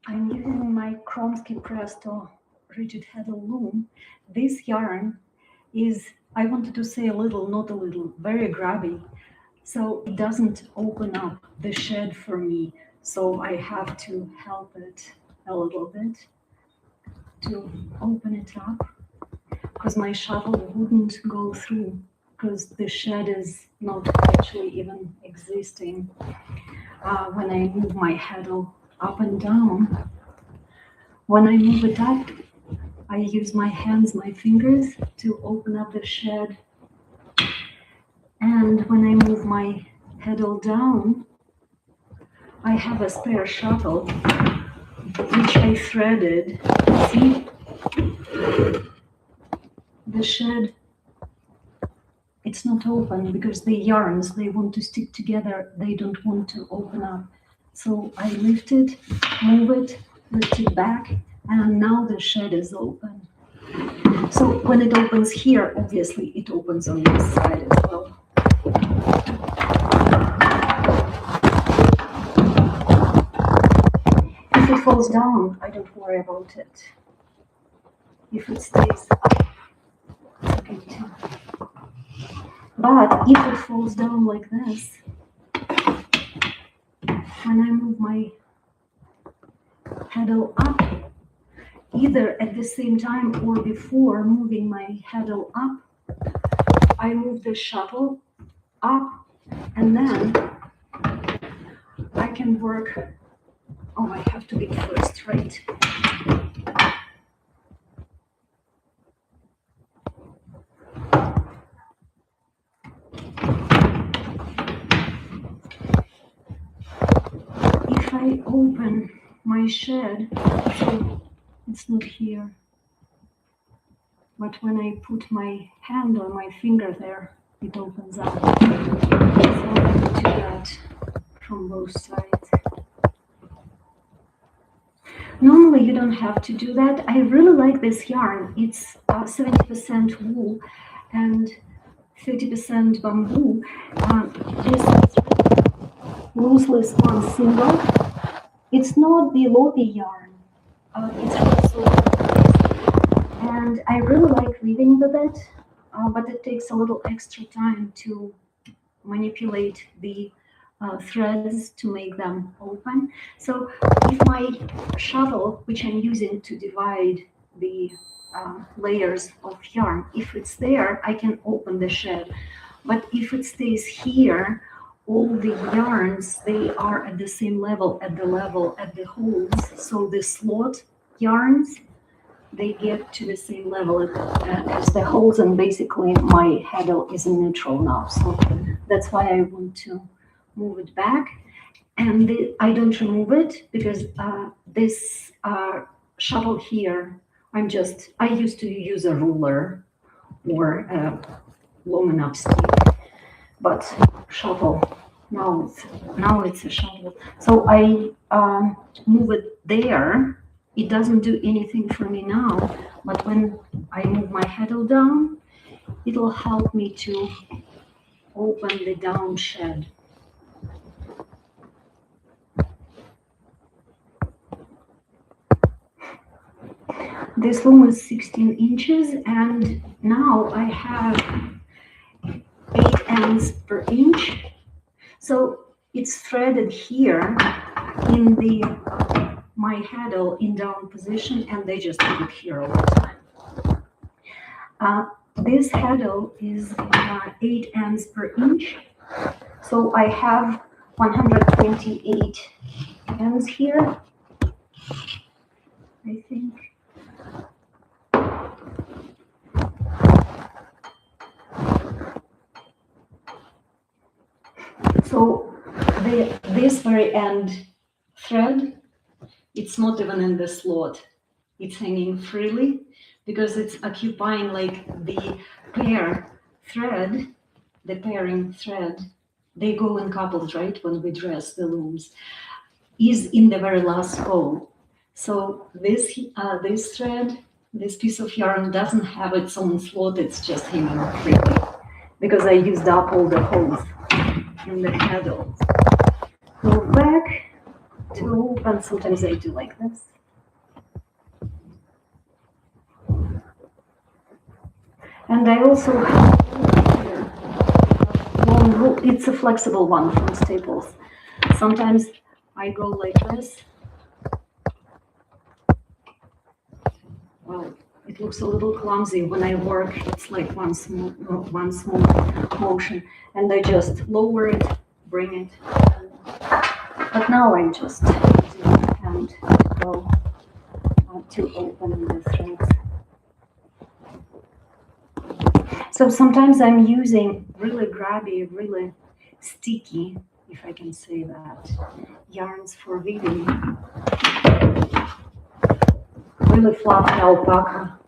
I'm using my Kromsky Presto rigid heddle loom. This yarn is, I wanted to say a little, not a little, very grabby. So it doesn't open up the shed for me. So I have to help it a little bit to open it up because my shuttle wouldn't go through because the shed is not actually even existing. When I move my heddle up and down, when I move it up, I use my hands, my fingers to open up the shed. And when I move my heddle down, I have a spare shuttle, which I threaded. See, the shed, it's not open because the yarns, they want to stick together. They don't want to open up. So I lift it, move it, lift it back, and now the shed is open. So when it opens here, obviously it opens on this side as well. If it falls down, I don't worry about it. If it stays up, it's okay too. But if it falls down like this, when I move my heddle up, either at the same time or before moving my heddle up, I move the shuttle up, and then I can work. Oh, I have to be first, right? If I open my shed, so it's not here, but when I put my hand or my finger there, it opens up. So I do that from both sides. Normally you don't have to do that. I really like this yarn. It's 70% wool and 30% bamboo. This is looseless on single. It's not the loppy yarn. It's also, and I really like weaving with it, but it takes a little extra time to manipulate the threads to make them open. So if my shuttle, which I'm using to divide the layers of yarn, if it's there, I can open the shed. But if it stays here, all the yarns, they are at the same level, at the holes. So the slot yarns, they get to the same level as the holes, and basically my heddle is in neutral now. So that's why I want to move it back. And I don't remove it because this shuttle here, I used to use a ruler or a long enough stick, but shuttle, now it's a shuttle. So I move it there. It doesn't do anything for me now, but when I move my heddle down, it'll help me to open the down shed. This loom is 16 inches, and now I have 8 ends per inch. So it's threaded here in my heddle in down position, and they just keep it here all the time. This heddle is 8 ends per inch. So I have 128 ends here, I think. So this very end thread, it's not even in the slot. It's hanging freely because it's occupying like the pairing thread. They go in couples, right? When we dress the looms, is in the very last hole. So this thread, this piece of yarn doesn't have its own slot. It's just hanging freely because I used up all the holes in the heddle. Go back, to open. Sometimes I do like this. And I also have here long rule. It's a flexible one from Staples. Sometimes I go like this. Well, it looks a little clumsy when I work. It's like one small motion, and I just lower it, bring it. But now I'm just using my hand to go to open the threads. So sometimes I'm using really grabby, really sticky, if I can say that, yarns for weaving. Really fluffy alpaca,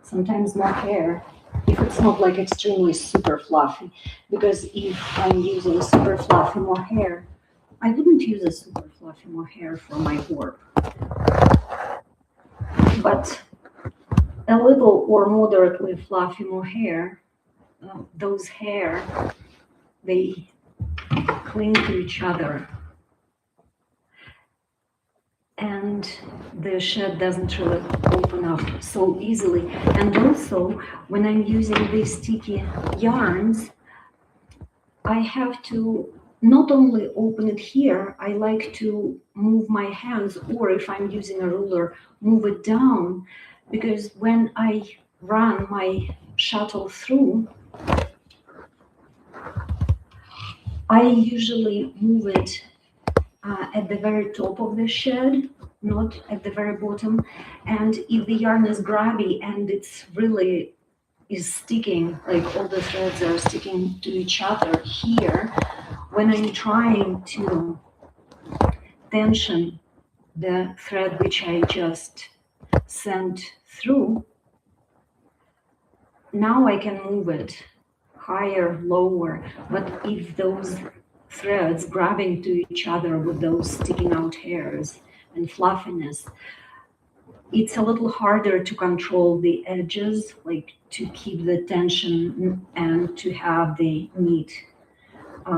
sometimes mohair, if it's not like extremely super fluffy, because if I'm using super fluffy mohair, I wouldn't use a super fluffy mohair for my warp. But a little or moderately fluffy mohair, those hair, they cling to each other. And the shed doesn't really open up so easily. And also, when I'm using these sticky yarns, I have to not only open it here, I like to move my hands, or if I'm using a ruler, move it down, because when I run my shuttle through, I usually move it at the very top of the shed, not at the very bottom. And if the yarn is grabby and it's really is sticking, like all the threads are sticking to each other here, when I'm trying to tension the thread which I just sent through, now I can move it higher, lower. But if those threads grabbing to each other with those sticking out hairs and fluffiness, it's a little harder to control the edges, like to keep the tension and to have the neat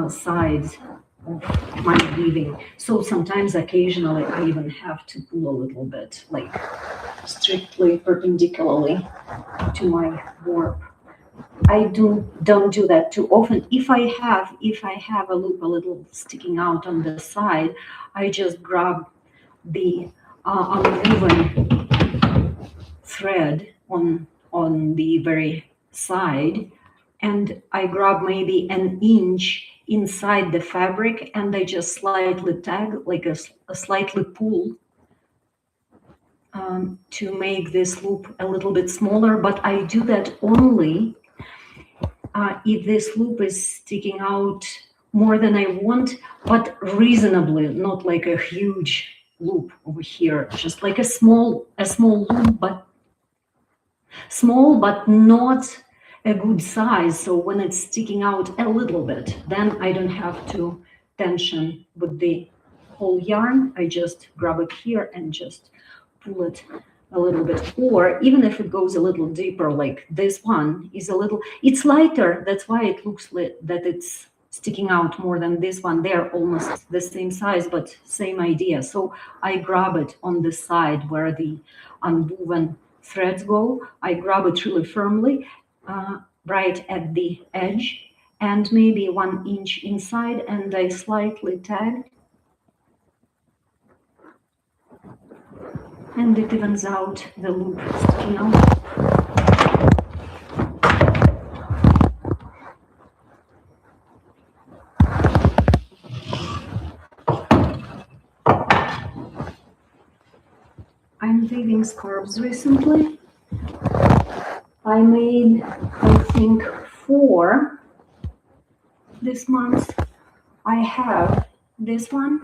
sides of my weaving. So sometimes occasionally I even have to pull a little bit, like strictly perpendicularly to my warp. I don't do that too often. If I have a loop a little sticking out on the side, I just grab the unwoven thread on the very side, and I grab maybe an inch inside the fabric, and I just slightly tag, like a slightly pull, to make this loop a little bit smaller. But I do that only if this loop is sticking out more than I want, but reasonably, not like a huge loop over here, just like a small loop, but small, but not a good size. So when it's sticking out a little bit, then I don't have to tension with the whole yarn. I just grab it here and just pull it a little bit. Or even if it goes a little deeper, like this one is a little, it's lighter. That's why it looks like that it's sticking out more than this one. They're almost the same size, but same idea. So I grab it on the side where the unwoven threads go. I grab it really firmly, right at the edge, and maybe 1 inch inside, and I slightly tag, and it evens out the loop sticking out. I'm weaving scarves recently. I made, I think, 4 this month. I have this one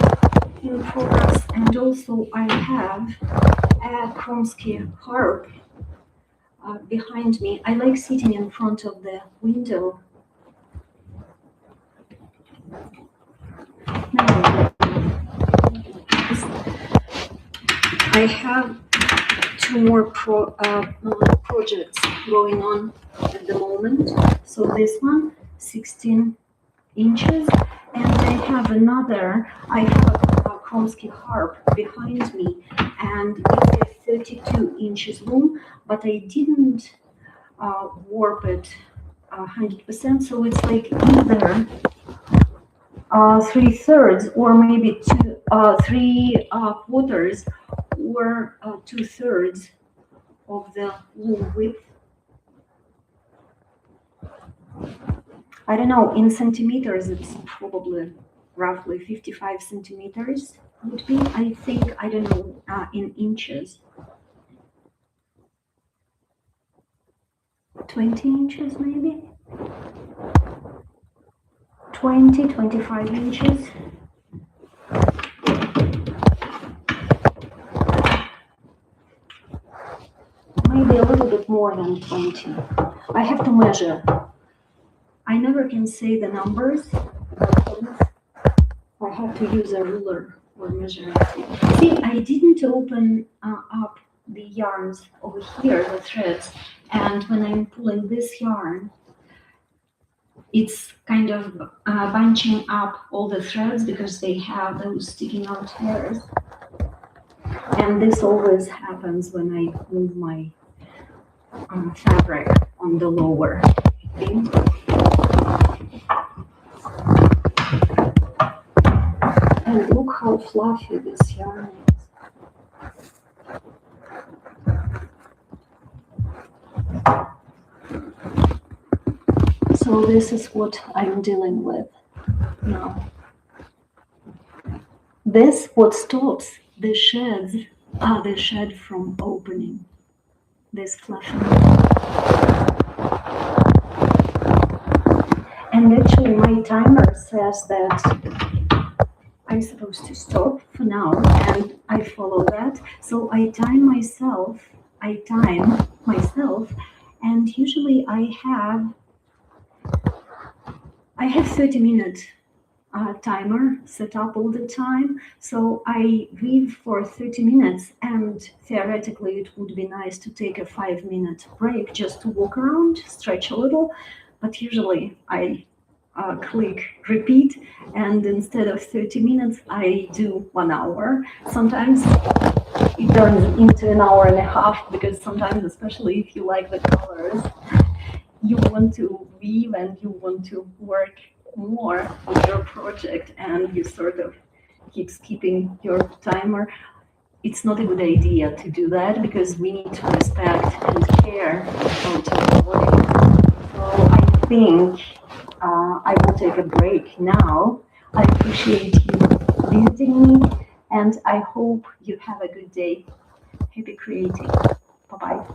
in progress, and also I have a Kromsky harp behind me. I like sitting in front of the window. I have 2 more projects going on at the moment. So this one, 16 inches, and I have another. I have a Chomsky harp behind me, and it's a 32 inches loom, but I didn't warp it 100%, so it's like either 3/3 or maybe 3/4 or 2/3 of the loom width. I don't know, in centimeters, it's probably roughly 55 centimeters would be, I think, I don't know, in inches. 20 inches maybe? 20, 25 inches. Maybe a little bit more than 20. I have to measure. I never can say the numbers. I have to use a ruler for measuring. See, I didn't open up the yarns over here, the threads, and when I'm pulling this yarn, it's kind of bunching up all the threads because they have those sticking out hairs. And this always happens when I move my fabric on the lower thing. And look how fluffy this yarn is. So this is what I'm dealing with now. This what stops the sheds, the shed from opening. This fluffy. And actually my timer says that I'm supposed to stop for now, and I follow that. So I time myself, and usually I have 30-minute timer set up all the time. So I weave for 30 minutes, and theoretically it would be nice to take a 5-minute break just to walk around, stretch a little, but usually I click repeat, and instead of 30 minutes I do 1 hour. Sometimes it turns into an hour and a half, because sometimes, especially if you like the colors, you want to weave and you want to work more with your project, and you sort of keep skipping your timer. It's not a good idea to do that, because we need to respect and care about our body. So I think I will take a break now. I appreciate you visiting me, and I hope you have a good day. Happy creating. Bye-bye.